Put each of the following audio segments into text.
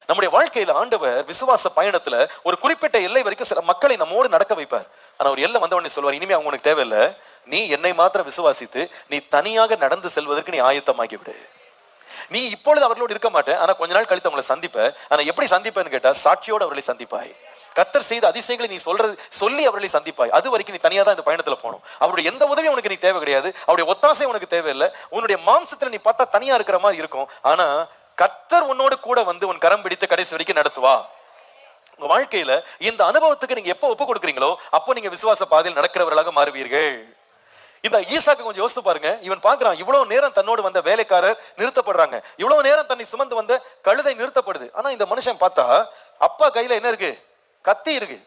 நம்முடைய வாழ்க்கையில ஆண்டவர் விசுவாச பயணத்துல ஒரு குறிப்பிட்ட எல்லை வரைக்கும் சில மக்களை நம்மோடு நடக்க வைப்பார். ஆனா ஒரு எல்லை வந்தவொடனே சொல்வார், இனிமே அவங்க உனக்கு தேவையில்லை, நீ என்னை மாத்திரம் விசுவாசித்து நீ தனியாக நடந்து செல்வதற்கு நீ ஆயத்தமாகி விடு. நீ இப்பொழுது அவர்களோடு இருக்க மாட்டேன், ஆனா கொஞ்ச நாள் கழித்து அவங்களை சந்திப்ப. ஆனா எப்படி சந்திப்பேன்னு கேட்டா, சாட்சியோடு அவர்களை சந்திப்பாய். கர்த்தர் செய்த அதிசயங்களை நீ சொல்லி அவர்களை சந்திப்பாய். அது வரைக்கும் நீ தனியா தான் இந்த பயணத்துல போகணும். அவருடைய எந்த உதவியும் உனக்கு நீ தேவை கிடையாது, அவருடைய ஒத்தாசை உனக்கு தேவையில்லை. உன்னுடைய மாம்சத்துல நீ பார்த்தா தனியா இருக்கிற மாதிரி இருக்கும். ஆனா கர்த்தர் உன்னோடு கூட வந்து உன் கரம் பிடித்து கடைசி வரைக்கும் நடத்துவா. உங்க வாழ்க்கையில இந்த அனுபவத்துக்கு நீங்க எப்ப ஒப்பு கொடுக்குறீங்களோ அப்போ நீங்க விசுவாச பாதையில் நடக்கிறவர்களாக மாறுவீர்கள். இந்த ஈசாக்கு கொஞ்சம் யோசித்து பாருங்க. இவன் பாக்குறான், இவ்வளவு நேரம் தன்னோடு வந்த வேலைக்காரர் நிறுத்தப்படுறாங்க, இவ்வளவு நேரம் தன்னை சுமந்து வந்த கழுதை நிறுத்தப்படுது. ஆனா இந்த மனுஷன் பார்த்தா அப்பா கையில என்ன இருக்கு? கத்தி இருக்கு.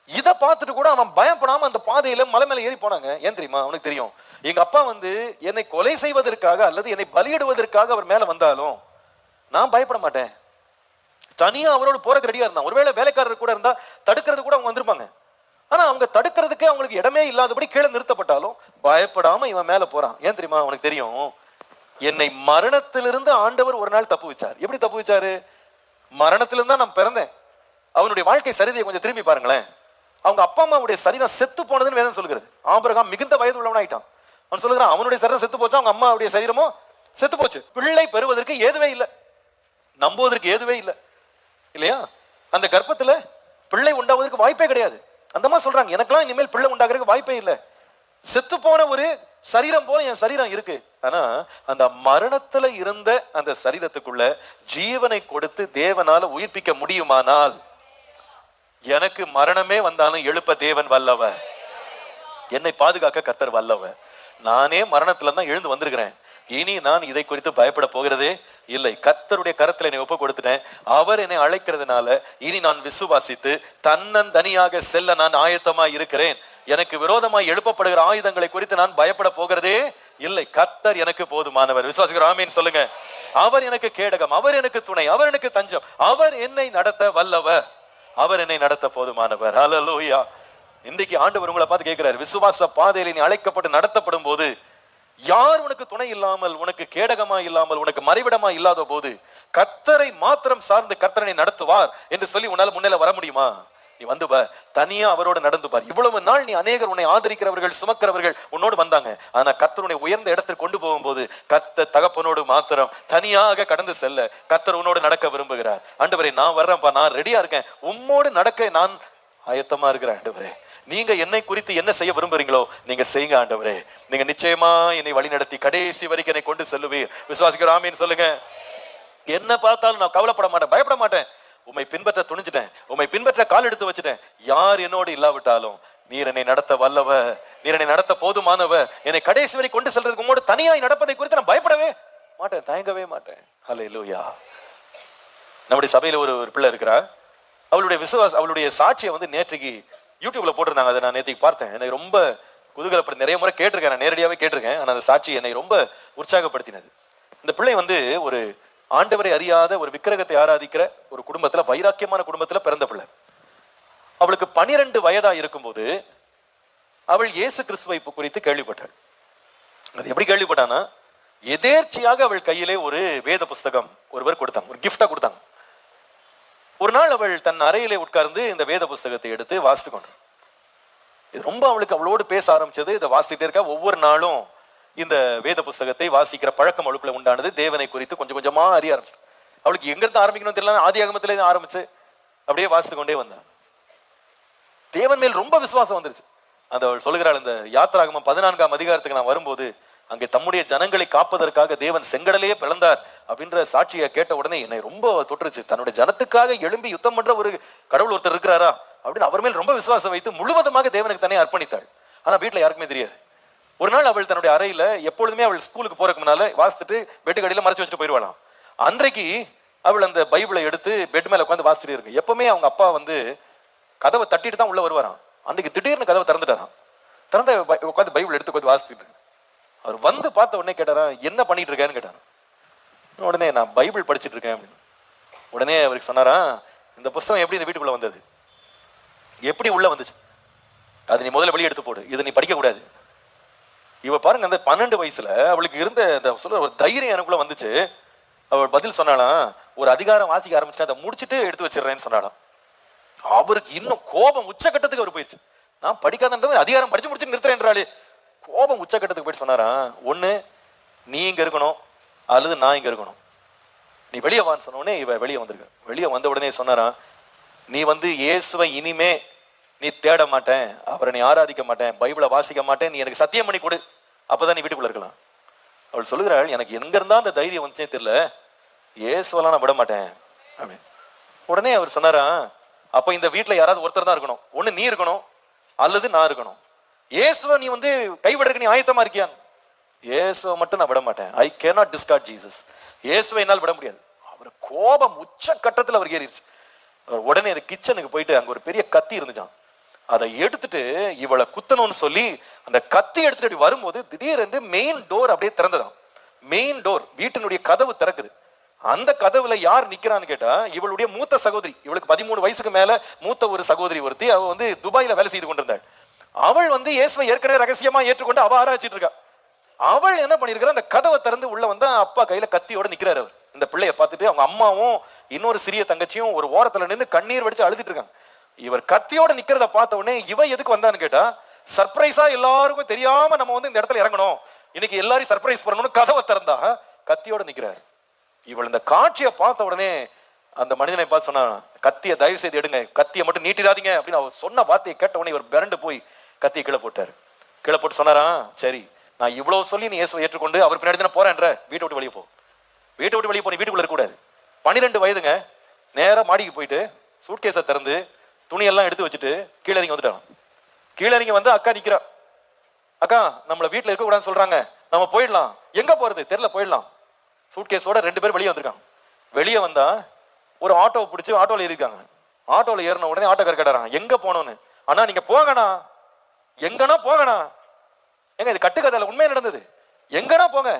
இதை பார்த்துட்டு கூட அவன் பயப்படாம அந்த பாதையில மலை மேல ஏறி போனாங்க. ஏன் தெரியுமா? அவனுக்கு தெரியும், எங்க அப்பா வந்து என்னை கொலை செய்வதற்காக அல்லது என்னை பலியிடுவதற்காக அவர் மேல வந்தாலும் நான் பயப்பட மாட்டேன். தனியா அவரோடு போறதுக்கு ரெடியா இருந்தான். ஒருவேளை வேலைக்காரர் கூட இருந்தா தடுக்கிறது கூட அவங்க வந்திருப்பாங்க. ஆனா அவங்க தடுக்கிறதுக்கு அவங்களுக்கு இடமே இல்லாதபடி கீழே நிறுத்தப்பட்டாலும் பயப்படாம இவன் மேல போறான். ஏன் தெரியுமா? அவனுக்கு தெரியும், என்னை மரணத்திலிருந்து ஆண்டவர் ஒரு நாள் தப்பு வச்சார். எப்படி தப்பு வச்சாரு? மரணத்திலிருந்து தான் நான் பிறந்தேன். அவனுடைய வாழ்க்கை சரிதையை கொஞ்சம் திரும்பி பாருங்களேன். அவங்க அப்பா அம்மாவுடைய சரீரம் செத்து போனதுன்னு வேதம் சொல்லுகிறது. ஆபிரகாம் மிகுந்த வயது உள்ளவன் ஆயிட்டான். அவன் சொல்லுகிறான், அவனுடைய சரீரம் செத்து போச்சு, அவங்க அம்மாவுடைய சரீரமும் செத்து போச்சு. பிள்ளை பெறுவதற்கு ஏதுவே இல்லை, நம்புவதற்கு ஏதுவே இல்லை, இல்லையா? அந்த கர்ப்பத்துல பிள்ளை உண்டாவதற்கு வாய்ப்பே கிடையாது. அந்த மாதிரி சொல்றாங்க, எனக்கெல்லாம் இனிமேல் பிள்ளை உண்டாகிறதுக்கு வாய்ப்பே இல்லை. செத்து போன ஒரு சரீரம் போல என் சரீரம் இருக்கு. ஆனா அந்த மரணத்துல இருந்த அந்த சரீரத்துக்குள்ள ஜீவனை கொடுத்து தேவனால உயிர்ப்பிக்க முடியுமானால், எனக்கு மரணமே வந்தாலும் எழுப்ப தேவன் வல்லவர், என்னை பாதுகாக்க கர்த்தர் வல்லவர். நானே மரணத்துல தான் எழுந்து வந்திருக்கிறேன். இனி நான் இதை குறித்து பயப்பட போகிறதே இல்லை. கர்த்தருடைய கரத்துல என்னை ஒப்பு கொடுத்துட்டேன். அவர் என்னை அழைக்கிறதுனால இனி நான் விசுவாசித்து தன்னந்தனியாக செல்ல நான் ஆயத்தமா இருக்கிறேன். எனக்கு விரோதமாய் எழுப்பப்படுகிற ஆயுதங்களை குறித்து நான் பயப்பட போகிறதே இல்லை. கர்த்தர் எனக்கு போதுமானவர். விசுவாசிக்கிற ஆமீன் சொல்லுங்க. அவர் எனக்கு கேடகம், அவர் எனக்கு துணை, அவர் எனக்கு தஞ்சம், அவர் என்னை நடத்த வல்லவர், அவர் என்னை நடத்த போதுமானவர். ஹல்லேலூயா. இன்றைக்கு ஆண்டவர் உங்களை பார்த்து கேட்கிறார், விசுவாச பாதையில நீ அழைக்கப்பட்டு நடத்தப்படும் போது யார் உனக்கு துணை இல்லாமல், உனக்கு கேடகமா இல்லாமல், உனக்கு மறைவிடமா இல்லாத போது கர்த்தரை மாத்திரம் சார்ந்து கர்த்தரை நடத்துவார் என்று சொல்லி உன்னால முன்னில வர முடியுமா? நீ வந்து பார், தனியா அவரோடு நடந்து பார். இவ்வளவு நாள் நீ அநேகர் உன்னை ஆதரிக்கிறவர்கள் சுமக்கிறவர்கள் உன்னோடு வந்தாங்க. ஆனா கர்த்தருடைய உயர்ந்த இடத்திற்கு கொண்டு போகும்போது கர்த்தர் தகப்பனோடு மாத்திரம் தனியாக கடந்து செல்ல கர்த்தர் உன்னோடு நடக்க விரும்புகிறார். ஆண்டவரே நான் வர்றேன்ப்பா, நான் ரெடியா இருக்கேன், உம்மோடு நடக்க நான் ஆயத்தமா இருக்கிறேன். ஆண்டவரே நீங்க என்னை குறித்து என்ன செய்ய விரும்புறீங்களோ நீங்க செய்யுங்க ஆண்டவரே. நீங்க நிச்சயமா என்னை வழி நடத்தி கடைசி வரைக்கும் என்னை கொண்டு செல்லுவீர். விசுவாசிக்கிற ஆமீன் சொல்லுங்க. என்ன பார்த்தாலும் நான் கவலைப்பட மாட்டேன், பயப்பட மாட்டேன். உம்மை பின்பற்ற துணிஞ்சிட்டேன், உம்மை பின்பற்ற கால் எடுத்து வச்சுட்டேன். யார் என்னோடு இல்லாவிட்டாலும் நீர் என்னை நடத்த வல்லவர், நீர் என்னை நடத்த போதுமானவர். என்னை கடைசி வரை கொண்டு செல்றதுக்கு உம்மோடு தனியாய் நடப்பதை குறித்து நான் பயப்படவே மாட்டேன், தயங்கவே மாட்டேன். ஹல்லேலூயா. நம்முடைய சபையில ஒரு பிள்ளை இருக்கிறா. அவளுடைய அவளுடைய சாட்சியை வந்து நேற்றுக்கு யூடியூப்ல போட்டிருந்தாங்க. அதை நான் நேற்றுக்கு பார்த்தேன். எனக்கு ரொம்ப குதூகலப்படுத்தி, நிறைய முறை கேட்டிருக்கேன், நான் நேரடியாவே கேட்டிருக்கேன். ஆனால் அந்த சாட்சி என்னை ரொம்ப உற்சாகப்படுத்தினது. இந்த பிள்ளை வந்து ஒரு ஆண்டவரை அறியாத ஒரு விக்கிரகத்தை ஆராதிக்கிற ஒரு குடும்பத்துல, வைராக்கியமான குடும்பத்துல பிறந்த பிள்ளை. அவளுக்கு 12 வயதா இருக்கும்போது அவள் இயேசு கிறிஸ்துவை குறித்து கேள்விப்பட்டாள். அது எப்படி கேள்விப்பட்டானா, எதேர்ச்சியாக அவள் கையிலே ஒரு வேத புஸ்தகம் ஒருவர் கொடுத்தாங்க, ஒரு கிஃப்டா கொடுத்தாங்க. ஒரு நாள் அவள் தன் அறையிலே உட்கார்ந்து இந்த வேத புஸ்தகத்தை எடுத்து வாசித்து கொண்டு, இது ரொம்ப அவளுக்கு அவளோடு பேச ஆரம்பிச்சது. இதை வாசிக்கிட்டே இருக்கா. ஒவ்வொரு நாளும் இந்த வேத புஸ்தகத்தை வாசிக்கிற பழக்கம் அவளுக்குள்ள உண்டானது. தேவனை குறித்து கொஞ்சம் கொஞ்சமா அறிய ஆரம்பிச்சு. அவளுக்கு எங்கிருந்து ஆரம்பிக்கணும் தெரியல, ஆதியாகமத்திலே ஆரம்பிச்சு அப்படியே வாசித்து கொண்டே வந்தான். தேவன் மேல் ரொம்ப விசுவாசம் வந்துருச்சு. அந்த அவள் சொல்லுகிறாள், இந்த யாத்திராகமம் 14ஆம் அதிகாரத்துக்கு நான் வரும்போது அங்கே தம்முடைய ஜனங்களை காப்பதற்காக தேவன் செங்கடலையே பிளந்தார் அப்படின்ற சாட்சியை கேட்ட உடனே என்னை ரொம்ப தொற்றுச்சு. தன்னுடைய ஜனத்துக்காக எழும்பி யுத்தம் பண்ற ஒரு கடவுள் ஒருத்தர் இருக்கிறாரா அப்படின்னு அவர் மேல் ரொம்ப விசுவாசம் வைத்து முழுவதுமாக தேவனுக்கு தன்னை அர்ப்பணித்தாள். ஆனா வீட்டுல யாருக்குமே தெரியாது. ஒரு நாள் அவள் தன்னுடைய அறையில, எப்பொழுதுமே அவள் ஸ்கூலுக்கு போறதுக்கு முன்னால வாசித்துட்டு பெட்டுக்கடியில மறைச்சு வச்சுட்டு போயிடுவாளாம். அன்றைக்கு அவள் அந்த பைபிளை எடுத்து பெட் மேல உட்காந்து வாசிட்டு இருக்கு. எப்பவுமே அவங்க அப்பா வந்து கதவை தட்டிட்டு தான் உள்ள வருவாராம். அன்றைக்கு திடீர்னு கதவை திறந்துட்டாராம். திறந்த உட்காந்து பைபிள் எடுத்து உட்காந்து வாசித்துட்டு அவர் வந்து பார்த்த உடனே கேட்டாரா, என்ன பண்ணிட்டு இருக்கேன்னு கேட்டாரா. உடனே நான் பைபிள் படிச்சுட்டு இருக்கேன் அப்படின்னு. உடனே அவருக்கு சொன்னாரா, இந்த புஸ்தகம் எப்படி இந்த வீட்டுக்குள்ள வந்தது, எப்படி உள்ள வந்துச்சு, அது நீ முதல்ல வெளியே எடுத்து போடு, இதை நீ படிக்க கூடாது. இவ பாருங்க, அந்த 12 வயசுல அவளுக்கு இருந்த அந்த சொல்ல ஒரு தைரியம் எனக்குள்ள வந்துச்சு. அவள் பதில் சொன்னாலாம், ஒரு அதிகாரம் வாசிக்க ஆரம்பிச்சுட்டு அதை முடிச்சுட்டு எடுத்து வச்சிடறேன்னு சொன்னாலாம். அவருக்கு இன்னும் கோபம் உச்சக்கட்டத்துக்கு அவர் போயிடுச்சு. நான் படிக்காதன்ற அதிகாரம் படிச்சு முடிச்சு நிறுத்துறேன்றாளே, கோபம் உச்சக்கட்டத்துக்கு போயிட்டு சொன்னாராம், ஒண்ணு நீ இங்க இருக்கணும் அல்லது நான் இங்க இருக்கணும். நீ வெளியே வான்னு சொன்ன உடனே இவ வெளியே வந்திருக்க. வெளியே வந்த உடனே சொன்னாராம், நீ இயேசுவை இனிமே நீ தேட மாட்டேன், அவரை நீ ஆராதிக்க மாட்டேன், பைபிளை வாசிக்க மாட்டேன், நீ எனக்கு சத்தியம் பண்ணி கொடு, அப்பதான் நீ வீட்டுக்குள்ள இருக்கலாம். அவள் சொல்லுகிறாள், எனக்கு எங்க இருந்தா அந்த தைரியம் வந்துச்சே தெரியல, இயேசுவெல்லாம் நான் விட மாட்டேன் அப்படின்னு. உடனே அவர் சொன்னாராம், அப்ப இந்த வீட்டுல யாராவது ஒருத்தர் தான் இருக்கணும், ஒண்ணு நீ இருக்கணும் அல்லது நான் இருக்கணும். இயேசுவை நீ கைவிடுறதுக்கு நீ ஆயத்தமா இருக்கியா? இயேசுவை மட்டும் நான் விட மாட்டேன். I cannot discard Jesus. இயேசுவை என்னால் விட முடியாது. அவர் கோபம் உச்ச கட்டத்துல அவர் ஏறிடுச்சு. அவர் உடனே அந்த கிச்சனுக்கு போயிட்டு அங்க ஒரு பெரிய கத்தி இருந்துச்சான், அதை எடுத்துட்டு இவளை குத்தணும்னு சொல்லி அந்த கத்தி எடுத்துட்டு அப்படி வரும்போது திடீரென்று மெயின் டோர் அப்படியே திறந்ததான். மெயின் டோர், வீட்டினுடைய கதவு திறக்குது. அந்த கதவுல யார் நிக்கிறான்னு கேட்டா, இவளுடைய மூத்த சகோதரி, இவளுக்கு 13 வயசுக்கு மேல மூத்த ஒரு சகோதரி ஒருத்தி, அவ துபாயில வேலை செய்து கொண்டிருந்தாள். அவள் இயேசுவை ஏற்கனவே ரகசியமா ஏற்றுக்கொண்டு அவ ஆராய்ச்சிட்டு இருக்கா. அவள் என்ன பண்ணிருக்கிறா, அந்த கதவை திறந்து உள்ள வந்தா அப்பா கையில கத்தியோட நிக்கிறாரு. அவர் இந்த பிள்ளைய பார்த்துட்டு அவங்க அம்மாவும் இன்னொரு சிறிய தங்கச்சியும் ஒரு ஓரத்துல நின்று கண்ணீர் வடிச்சு அழுதுட்டு இருக்காங்க. இவர் கத்தியோட நிக்கிறத பார்த்த உடனே இவ எதுக்கு வந்தான்னு கேட்டா, சர்ப்ரைஸா எல்லாருக்கும் தெரியாம நம்ம இந்த இடத்துல இறங்கணும், இன்னைக்கு எல்லாரும் சர்ப்ரைஸ் பண்ணணும்னு கதவை திறந்தா கத்தியோட நிக்கிறாரு. இவள் இந்த காட்சியை பார்த்த உடனே அந்த மனிதனை பார்த்து சொன்னா, கத்தியை தயவு செய்து எடுங்க, கத்தியை மட்டும் நீட்டிடாதீங்க அப்படின்னு அவர் சொன்ன வார்த்தையை கேட்ட உடனே இவர் பிறண்டு போய் கத்தியை கீழே போட்டாரு. கீழே போட்டு சொன்னாராம், சரி நான் இவ்வளவு சொல்லி நீ இயேசுவை ஏற்றுக்கொண்டு அவர் பின்னாடி தானே போறேன்ற, வீட்டை விட்டு வெளியே போ. வீட்டை விட்டு வெளியே போ, நீ வீட்டுக்குள்ள இருக்கக்கூடாது. 12 வயதுங்க, நேரா மாடிக்கு போயிட்டு சூட்கேஸை திறந்து துணியெல்லாம் எடுத்து வச்சுட்டு கீழே இறங்கி வந்துட்டான். கீழே இறங்கி வந்து அக்கா நிக்கிறா, அக்கா நம்மள வீட்டுல இருக்க கூடாதுன்னு சொல்றாங்க, நம்ம போயிடலாம். எங்க போறது தெரியல, போயிடலாம். சூட்கேஸோட 2 பேர் வெளியே வந்திருக்காங்க. வெளியே வந்தா ஒரு ஆட்டோவை பிடிச்சி ஆட்டோல ஏறிருக்காங்க. ஆட்டோல ஏறின உடனே ஆட்டோக்காரர் கேட்டாராம், எங்க போனோன்னு. அண்ணா நீங்க போங்கண்ணா, எங்கன்னா போங்கண்ணா. எங்க இது கட்டுக்கதையில உண்மையா நடந்தது, எங்கனா போங்க.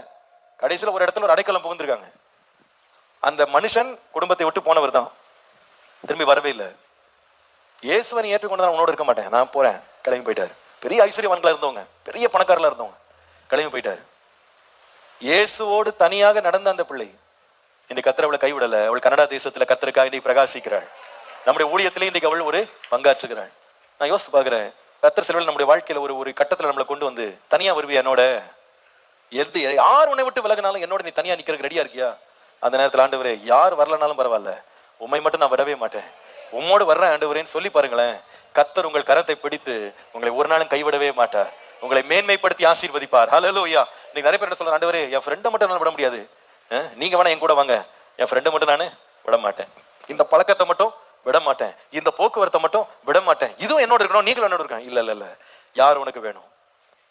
கடைசியில ஒரு இடத்துல ஒரு அடைக்கலம் புகுந்திருக்காங்க. அந்த மனுஷன் குடும்பத்தை விட்டு போனவர் தான், திரும்பி வரவே இல்லை. இயேசுவனை ஏற்றுக்கொண்டு உன்னோட இருக்க மாட்டேன், நான் போறேன், கிளம்பி போயிட்டாரு. பெரிய ஐஸ்வர்யவான்களா இருந்தவங்க, பெரிய பணக்காரர்களா இருந்தவங்க, கிளம்பி போயிட்டாரு. இயேசுவோடு தனியாக நடந்த அந்த பிள்ளை இன்னைக்கு கர்த்தர் அவளை கைவிடல. அவள் கனடா தேசத்துல கர்த்தருக்காக இன்னைக்கு பிரகாசிக்கிறாள். நம்முடைய ஊழியத்திலே இன்னைக்கு அவள் ஒரு பங்காற்றுகிறாள். நான் யோசித்து பாக்குறேன், கர்த்தர் சிலவள் நம்முடைய வாழ்க்கையில ஒரு கட்டத்துல நம்மளை கொண்டு வந்து, தனியா வருவியா என்னோட, யார் உன்னை விட்டு விலகினாலும் என்னோட நீ தனியா நிக்கிறதுக்கு ரெடியா இருக்கியா? அந்த நேரத்தில் ஆண்டவரே, யார் வரலனாலும் பரவாயில்ல, உண்மை மட்டும் நான் விடவே மாட்டேன், உம்மோடு வர்றேன் ஆண்டவரேன்னு சொல்லி பாருங்களேன். கர்த்தர் உங்கள் கரத்தை பிடித்து உங்களை ஒரு நாளும் கைவிடவே மாட்டார், உங்களை மேன்மைப்படுத்தி ஆசீர்வதிப்பார். ஹல்லேலூயா. இன்னைக்கு நிறைய பேர் என்ன சொல்றாங்க, ஆண்டவரே என் ஃப்ரெண்டை மட்டும் என்னால விட முடியாது, நீங்க வேணா என் கூட வாங்க, என் ஃப்ரெண்டை மட்டும் நானு விட மாட்டேன், இந்த பழக்கத்தை மட்டும் விட மாட்டேன், இந்த போக்குவரத்தை மட்டும் விட மாட்டேன், இதுவும் என்னோட இருக்கணும், நீங்களும் என்னோட இருக்காங்க. இல்ல இல்ல இல்ல, யார் உனக்கு வேணும்?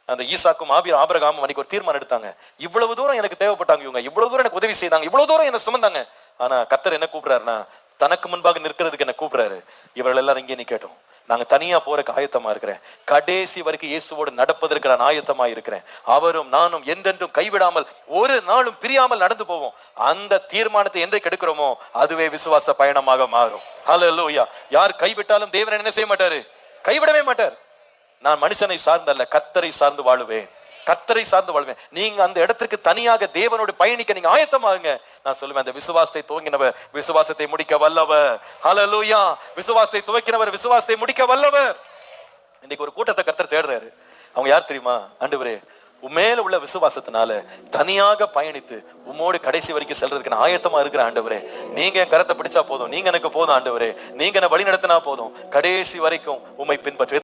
அந்த ஈசாக்கும் ஆபிரகாமும் அன்னைக்கு ஒரு தீர்மானம் எடுத்தாங்க. இவ்வளவு தூரம் எனக்கு தேவைப்பட்டாங்க இவங்க, இவ்வளவு தூரம் எனக்கு உதவி செய்தாங்க, இவ்வளவு தூரம் என்ன சுமந்தாங்க. ஆனா கர்த்தர் என்ன கூப்பிடுறாருன்னா, தனக்கு முன்பாக நிற்கிறதுக்கு என்ன கூப்பிடுறாரு. இவர்கள் எல்லாரும் இங்கே நிக்கட்டும், நாங்க தனியா போறதுக்கு ஆயத்தமா இருக்கிறேன், கடைசி வரைக்கும் இயேசுவோடு நடப்பதற்கு நான் ஆயத்தமா இருக்கிறேன், அவரும் நானும் என்றென்றும் கைவிடாமல் ஒரு நாளும் பிரியாமல் நடந்து போவோம். அந்த தீர்மானத்தை என்றைக்கு எடுக்கிறோமோ அதுவே விசுவாச பயணமாக மாறும். ஹல்லேலூயா. யார் கைவிட்டாலும் தேவன் என்ன செய்ய மாட்டாரு, கைவிடவே மாட்டார். நான் மனுஷனை சார்ந்தல்ல, கர்த்தரை சார்ந்து வாழுவேன், கர்த்தரை சார்ந்து வாழ்வேன். நீங்க அந்த இடத்திற்கு தனியாக தேவனோடு பயணிக்க நீங்க ஆயத்தமாகுங்க. நான் சொல்லுவேன், அந்த விசுவாசத்தை துவங்கினவர் விசுவாசத்தை முடிக்க வல்லவர். ஹல்லேலூயா. விசுவாசத்தை துவக்கினவர் விசுவாசத்தை முடிக்க வல்லவர். இன்னைக்கு ஒரு கூட்டத்தை கர்த்தர் தேடுறாரு. அவங்க யார் தெரியுமா? ஆண்டவரே, உம்மேல உள்ள விசுவாசத்தினால தனியாக பயணித்து உம்மோடு கடைசி வரைக்கும் செல்றதுக்கு நான் ஆயத்தமா இருக்கிற ஆண்டவரே, நீங்க என் கரத்தை பிடிச்சா போதும், நீங்க எனக்கு போதும் ஆண்டவரே, நீங்க என்ன வழி நடத்தினா போதும், கடைசி வரைக்கும் உம்மை பின்பற்ற